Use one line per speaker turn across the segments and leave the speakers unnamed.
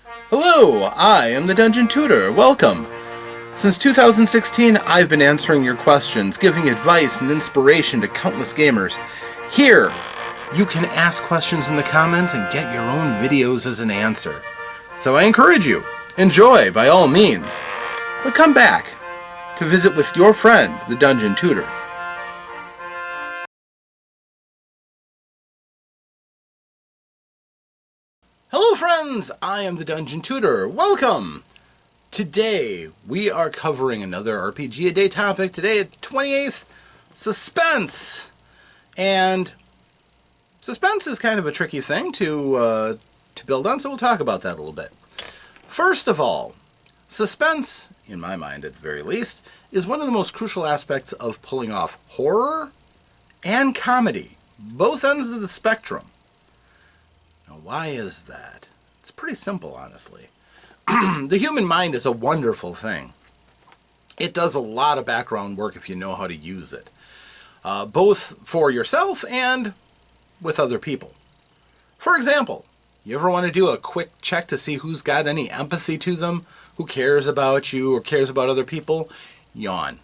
Hello, I am the Dungeon Tutor. Welcome. Since 2016, I've been answering your questions, giving advice and inspiration to countless gamers. Here, you can ask questions in the comments and get your own videos as an answer. So I encourage you, enjoy by all means. But come back to visit with your friend, the Dungeon Tutor. Hello friends, I am the Dungeon Tutor. Welcome! Today, we are covering another RPGaDay topic. Today at 28th, Suspense. And Suspense is kind of a tricky thing to build on, so we'll talk about that a little bit. First of all, Suspense, in my mind at the very least, is one of the most crucial aspects of pulling off horror and comedy, both ends of the spectrum. Now, why is that? It's pretty simple, honestly. The human mind is a wonderful thing. It does a lot of background work if you know how to use it, both for yourself and with other people. For example, you ever want to do a quick check to see who's got any empathy to them, who cares about you or cares about other people? Yawn.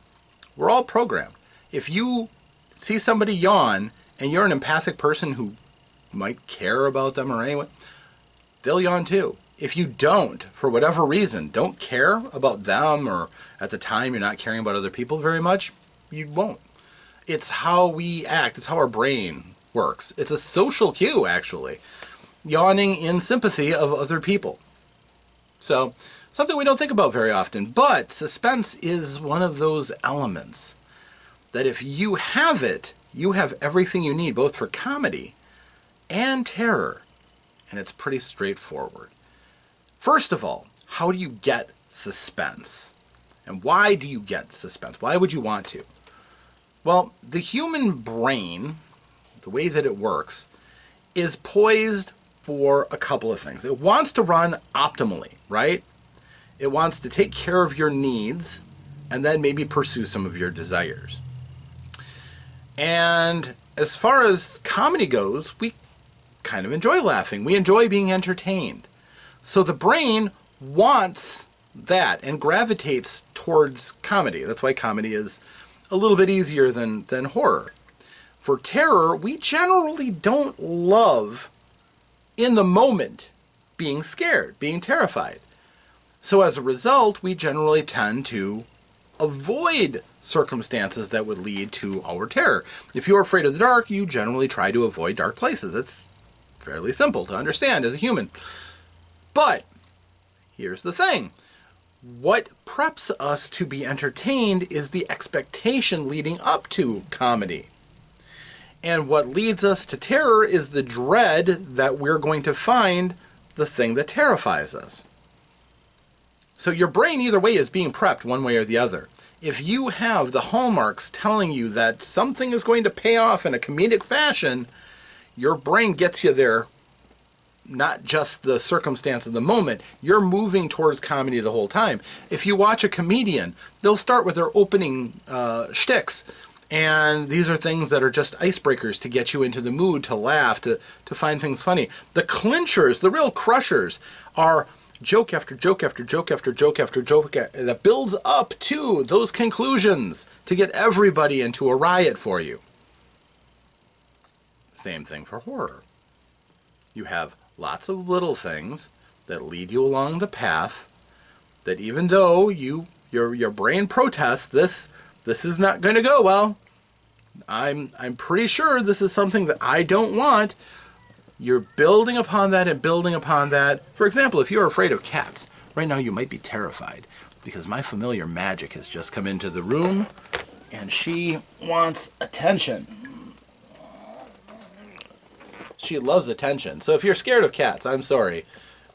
We're all programmed. If you see somebody yawn and you're an empathic person who might care about them or anyone, they'll yawn too. If you don't, for whatever reason, don't care about them, or at the time you're not caring about other people very much, you won't. It's how we act. It's how our brain works. It's a social cue, actually. Yawning in sympathy of other people. So, something we don't think about very often, but suspense is one of those elements that if you have it, you have everything you need, both for comedy and terror, and it's pretty straightforward. First of all, how do you get suspense? And why do you get suspense? Why would you want to? Well, the human brain, the way that it works, is poised for a couple of things. It wants to run optimally, right? It wants to take care of your needs and then maybe pursue some of your desires. And as far as comedy goes, we kind of enjoy laughing. We enjoy being entertained. So the brain wants that and gravitates towards comedy. That's why comedy is a little bit easier than horror. For terror, we generally don't love, in the moment, being scared, being terrified. So as a result, we generally tend to avoid circumstances that would lead to our terror. If you're afraid of the dark, you generally try to avoid dark places. It's fairly simple to understand as a human. But here's the thing. What preps us to be entertained is the expectation leading up to comedy. And what leads us to terror is the dread that we're going to find the thing that terrifies us. So your brain either way is being prepped one way or the other. If you have the hallmarks telling you that something is going to pay off in a comedic fashion, your brain gets you there, not just the circumstance of the moment. You're moving towards comedy the whole time. If you watch a comedian, they'll start with their opening shticks. And these are things that are just icebreakers to get you into the mood, to laugh, to find things funny. The clinchers, the real crushers, are joke after joke after joke after joke after joke that builds up to those conclusions to get everybody into a riot for you. Same thing for horror. You have lots of little things that lead you along the path that even though your brain protests, this is not going to go well. I'm pretty sure this is something that I don't want. You're building upon that and building upon that. For example, if you're afraid of cats, right now you might be terrified because my familiar magic has just come into the room and she wants attention. She loves attention. So if you're scared of cats, I'm sorry.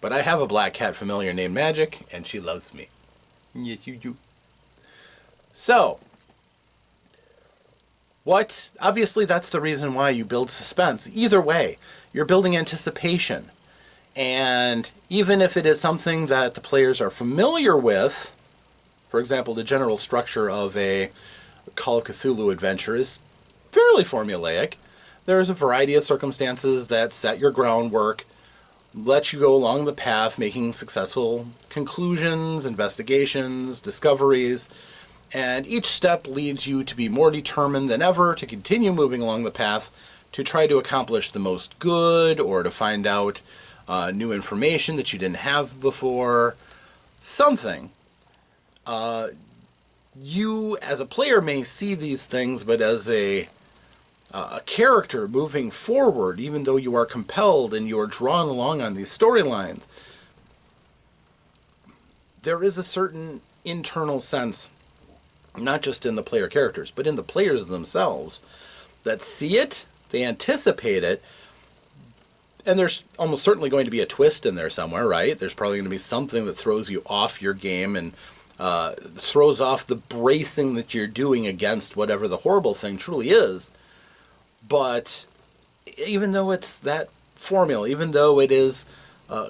But I have a black cat familiar named Magic, and she loves me. Yes, you do. So, obviously that's the reason why you build suspense. Either way, you're building anticipation. And even if it is something that the players are familiar with, for example, the general structure of a Call of Cthulhu adventure is fairly formulaic. There's a variety of circumstances that set your groundwork. let you go along the path, making successful conclusions, investigations, discoveries, and each step leads you to be more determined than ever to continue moving along the path to try to accomplish the most good or to find out new information that you didn't have before. Something. You, as a player, may see these things, but as a character moving forward, even though you are compelled and you are drawn along on these storylines, there is a certain internal sense, not just in the player characters, but in the players themselves, that see it, they anticipate it, and there's almost certainly going to be a twist in there somewhere, right? There's probably going to be something that throws you off your game and throws off the bracing that you're doing against whatever the horrible thing truly is. But even though it's that formula, even though it is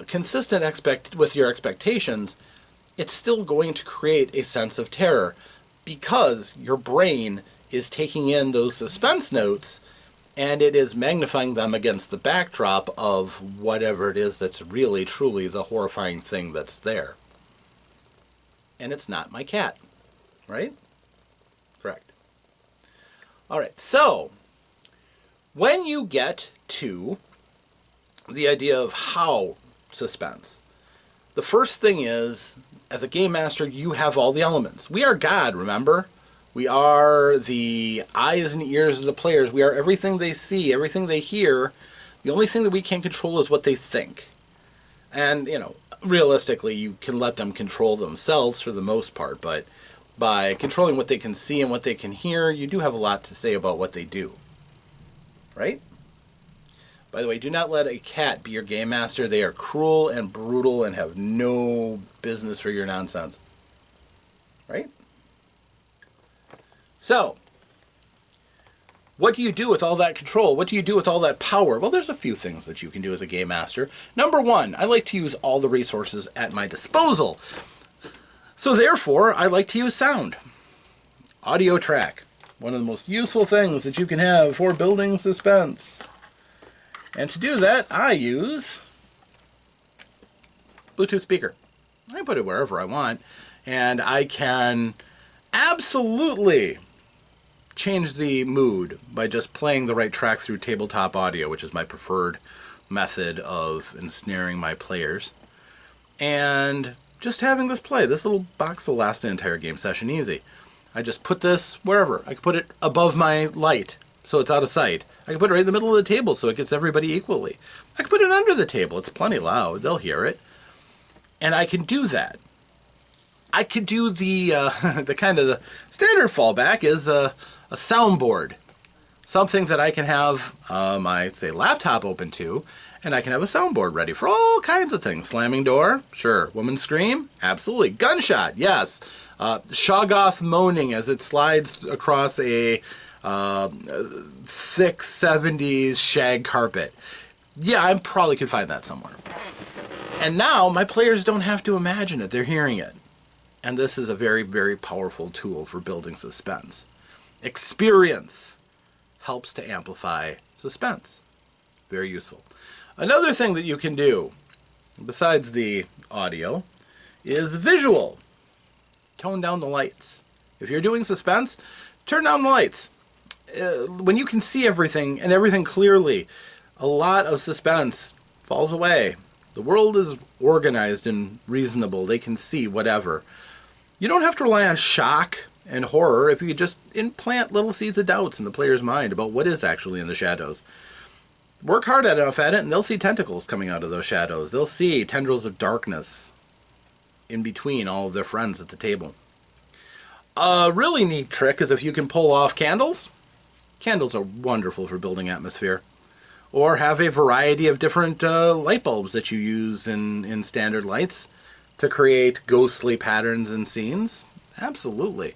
consistent with your expectations, it's still going to create a sense of terror because your brain is taking in those suspense notes and it is magnifying them against the backdrop of whatever it is that's really, truly the horrifying thing that's there. And it's not my cat, right? Correct. All right, so when you get to the idea of how suspense, the first thing is, as a game master, you have all the elements. We are God, remember? We are the eyes and ears of the players. We are everything they see, everything they hear. The only thing that we can't control is what they think. And, you know, realistically, you can let them control themselves for the most part, but by controlling what they can see and what they can hear, you do have a lot to say about what they do. Right? By the way, do not let a cat be your game master. They are cruel and brutal and have no business for your nonsense. Right? So, what do you do with all that control? What do you do with all that power? Well, there's a few things that you can do as a game master. Number one, I like to use all the resources at my disposal. So therefore, I like to use sound. Audio track. One of the most useful things that you can have for building suspense. And to do that, I use Bluetooth speaker. I put it wherever I want, and I can absolutely change the mood by just playing the right track through tabletop audio, which is my preferred method of ensnaring my players. And just having this play, this little box will last an entire game session easy. I just put this wherever. I can put it above my light, so it's out of sight. I can put it right in the middle of the table, so it gets everybody equally. I can put it under the table. It's plenty loud. They'll hear it. And I can do that. I could do the kind of the standard fallback is a soundboard. Something that I can have my, say, laptop open to, and I can have a soundboard ready for all kinds of things. Slamming door, sure. Woman scream, absolutely. Gunshot, yes. Shoggoth moaning as it slides across a thick 70s shag carpet. Yeah, I probably could find that somewhere. And now my players don't have to imagine it. They're hearing it. And this is a very, very powerful tool for building suspense. Experience helps to amplify suspense. Very useful. Another thing that you can do, besides the audio, is visual. Tone down the lights. If you're doing suspense, turn down the lights. When you can see everything and everything clearly, a lot of suspense falls away. The world is organized and reasonable. They can see whatever. You don't have to rely on shock and horror if you just implant little seeds of doubts in the player's mind about what is actually in the shadows. Work hard enough at it and they'll see tentacles coming out of those shadows. They'll see tendrils of darkness in between all of their friends at the table. A really neat trick is if you can pull off candles. Candles are wonderful for building atmosphere. Or have a variety of different light bulbs that you use in standard lights to create ghostly patterns and scenes. Absolutely.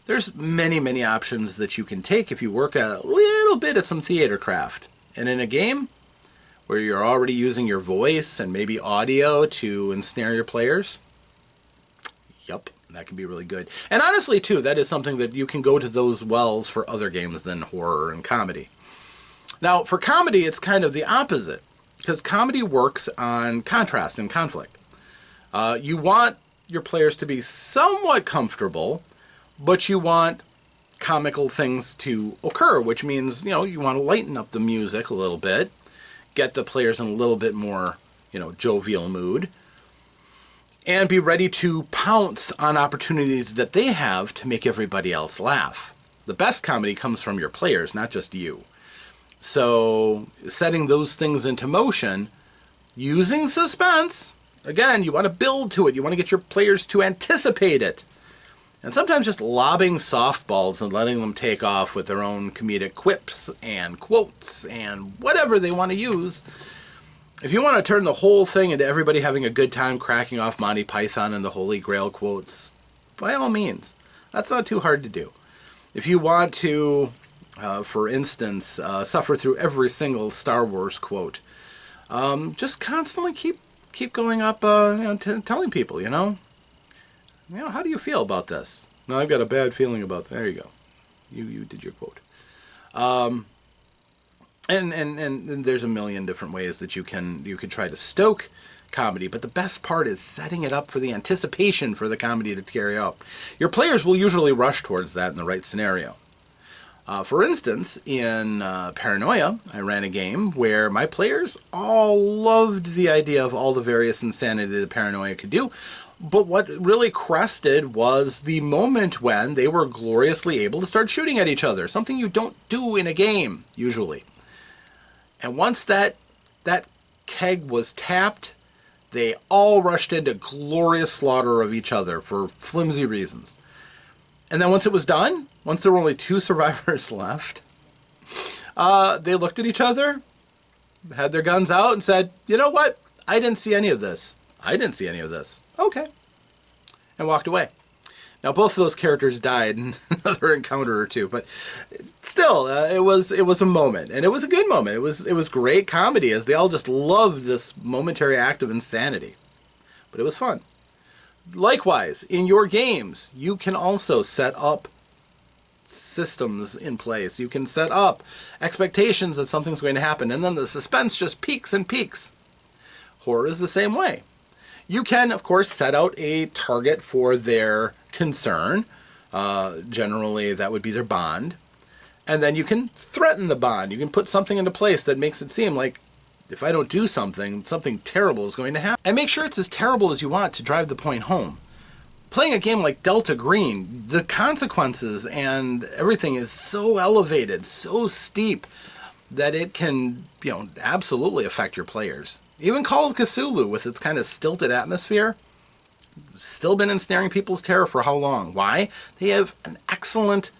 There's many, many options that you can take if you work a little bit at some theater craft. And in a game where you're already using your voice and maybe audio to ensnare your players, yup, that can be really good. And honestly, too, that is something that you can go to those wells for other games than horror and comedy. Now, for comedy, it's kind of the opposite. because comedy works on contrast and conflict. You want your players to be somewhat comfortable, but you want comical things to occur, which means, you want to lighten up the music a little bit, get the players in a little bit more, jovial mood, and be ready to pounce on opportunities that they have to make everybody else laugh. The best comedy comes from your players, not just you. So setting those things into motion, using suspense, again, you want to build to it. You want to get your players to anticipate it. And sometimes just lobbing softballs and letting them take off with their own comedic quips and quotes and whatever they want to use. If you want to turn the whole thing into everybody having a good time cracking off Monty Python and the Holy Grail quotes, by all means. That's not too hard to do. If you want to, for instance, suffer through every single Star Wars quote, just constantly keep going up, telling people, how do you feel about this? No, I've got a bad feeling about that. There you go. You did your quote. And there's a million different ways that you can try to stoke comedy, but the best part is setting it up for the anticipation for the comedy to carry out. Your players will usually rush towards that in the right scenario. For instance, in Paranoia, I ran a game where my players all loved the idea of all the various insanity that Paranoia could do. But what really crested was the moment when they were gloriously able to start shooting at each other, something you don't do in a game, usually. And once that keg was tapped, they all rushed into glorious slaughter of each other for flimsy reasons. And then once it was done, once there were only 2 survivors left, they looked at each other, had their guns out, and said, you know what? I didn't see any of this. I didn't see any of this. Okay. And walked away. Now, both of those characters died in another encounter or two, but still, it was a moment, and it was a good moment. It was great comedy, as they all just loved this momentary act of insanity. But it was fun. Likewise, in your games, you can also set up systems in place. You can set up expectations that something's going to happen, and then the suspense just peaks and peaks. Horror is the same way. You can, of course, set out a target for their concern. Generally, that would be their bond. And then you can threaten the bond. You can put something into place that makes it seem like if I don't do something, something terrible is going to happen. And make sure it's as terrible as you want to drive the point home. Playing a game like Delta Green, the consequences and everything is so elevated, so steep, that it can, absolutely affect your players. Even Call of Cthulhu, with its kind of stilted atmosphere, still been ensnaring people's terror for how long? Why? They have an excellent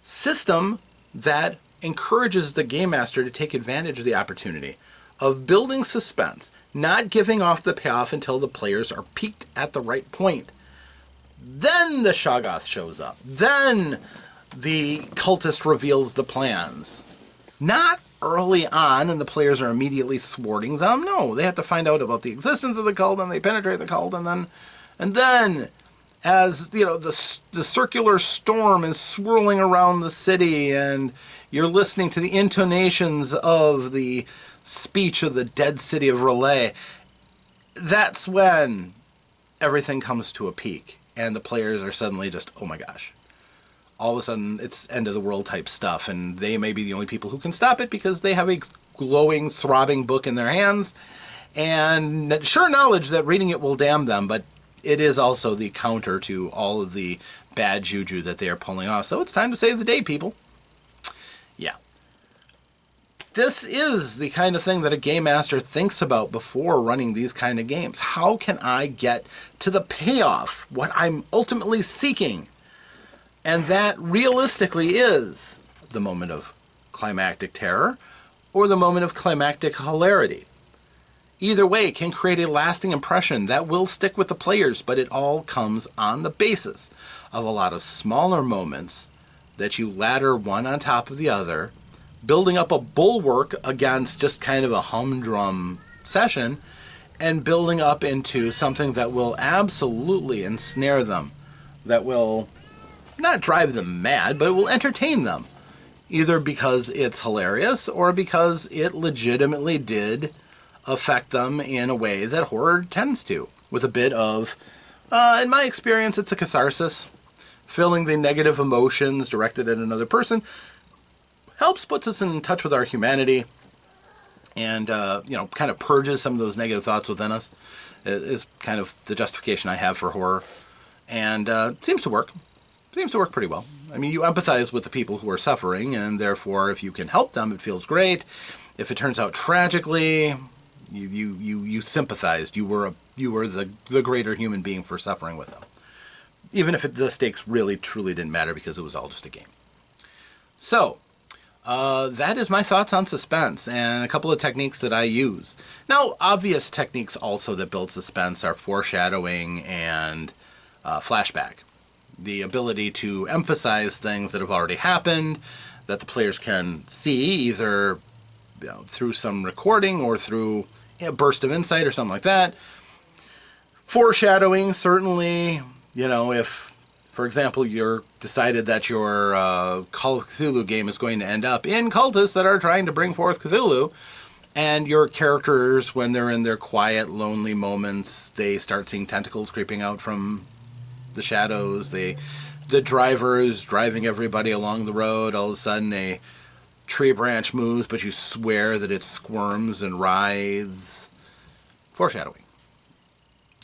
system that encourages the game master to take advantage of the opportunity of building suspense, not giving off the payoff until the players are peaked at the right point. Then the Shoggoth shows up. Then the cultist reveals the plans. Not early on and the players are immediately thwarting them. No, they have to find out about the existence of the cult, and they penetrate the cult, and then as the circular storm is swirling around the city and you're listening to the intonations of the speech of the dead city of Relay, that's when everything comes to a peak and the players are suddenly just, oh my gosh. All of a sudden, it's end of the world type stuff, and they may be the only people who can stop it because they have a glowing, throbbing book in their hands, and sure knowledge that reading it will damn them, but it is also the counter to all of the bad juju that they are pulling off. So it's time to save the day, people. Yeah. This is the kind of thing that a game master thinks about before running these kind of games. How can I get to the payoff, what I'm ultimately seeking? And that realistically is the moment of climactic terror or the moment of climactic hilarity. Either way can create a lasting impression that will stick with the players, but it all comes on the basis of a lot of smaller moments that you ladder one on top of the other, building up a bulwark against just kind of a humdrum session, and building up into something that will absolutely ensnare them, that will not drive them mad, but it will entertain them, either because it's hilarious or because it legitimately did affect them in a way that horror tends to, with a bit of, in my experience, it's a catharsis. Feeling the negative emotions directed at another person helps put us in touch with our humanity and, kind of purges some of those negative thoughts within us. It is kind of the justification I have for horror. And it seems to work. It seems to work pretty well. I mean, you empathize with the people who are suffering, and therefore, if you can help them, it feels great. If it turns out tragically, you sympathized. You were the greater human being for suffering with them. Even if the stakes really, truly didn't matter because it was all just a game. So, that is my thoughts on suspense and a couple of techniques that I use. Now, obvious techniques also that build suspense are foreshadowing and flashback. The ability to emphasize things that have already happened, that the players can see either through some recording or through a burst of insight or something like that. Foreshadowing, certainly, if, for example, you're decided that your Call of Cthulhu game is going to end up in cultists that are trying to bring forth Cthulhu, and your characters, when they're in their quiet, lonely moments, they start seeing tentacles creeping out from the shadows. The driver is driving everybody along the road. All of a sudden, a tree branch moves, but you swear that it squirms and writhes. Foreshadowing.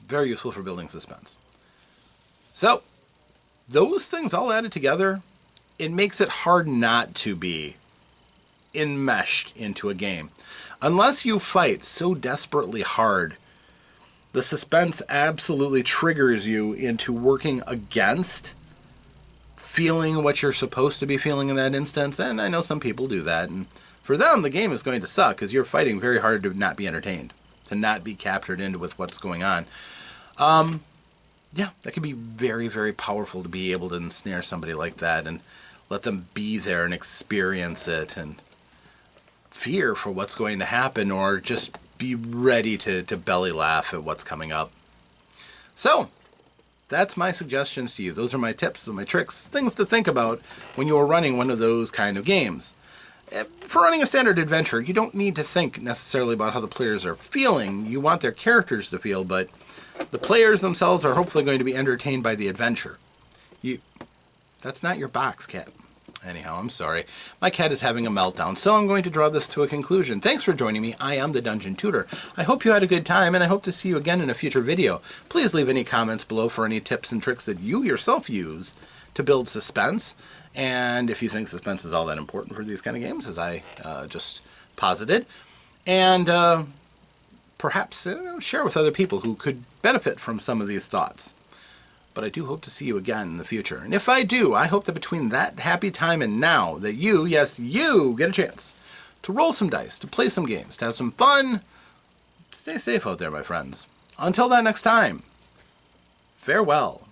Very useful for building suspense. So, those things all added together, it makes it hard not to be enmeshed into a game. Unless you fight so desperately hard, the suspense absolutely triggers you into working against feeling what you're supposed to be feeling in that instance. And I know some people do that. And for them, the game is going to suck because you're fighting very hard to not be entertained, to not be captured into with what's going on. Yeah, that can be very, very powerful to be able to ensnare somebody like that and let them be there and experience it and fear for what's going to happen, or just be ready to belly laugh at what's coming up. So, that's my suggestions to you. Those are my tips and my tricks, things to think about when you're running one of those kind of games. For running a standard adventure, you don't need to think necessarily about how the players are feeling. You want their characters to feel, but the players themselves are hopefully going to be entertained by the adventure. That's not your box, cat. Anyhow, I'm sorry. My cat is having a meltdown, so I'm going to draw this to a conclusion. Thanks for joining me. I am the Dungeon Tutor. I hope you had a good time, and I hope to see you again in a future video. Please leave any comments below for any tips and tricks that you yourself use to build suspense. And if you think suspense is all that important for these kind of games, as I just posited. And perhaps share with other people who could benefit from some of these thoughts. But I do hope to see you again in the future. And if I do, I hope that between that happy time and now, that you, yes, you, get a chance to roll some dice, to play some games, to have some fun. Stay safe out there, my friends. Until that next time, farewell.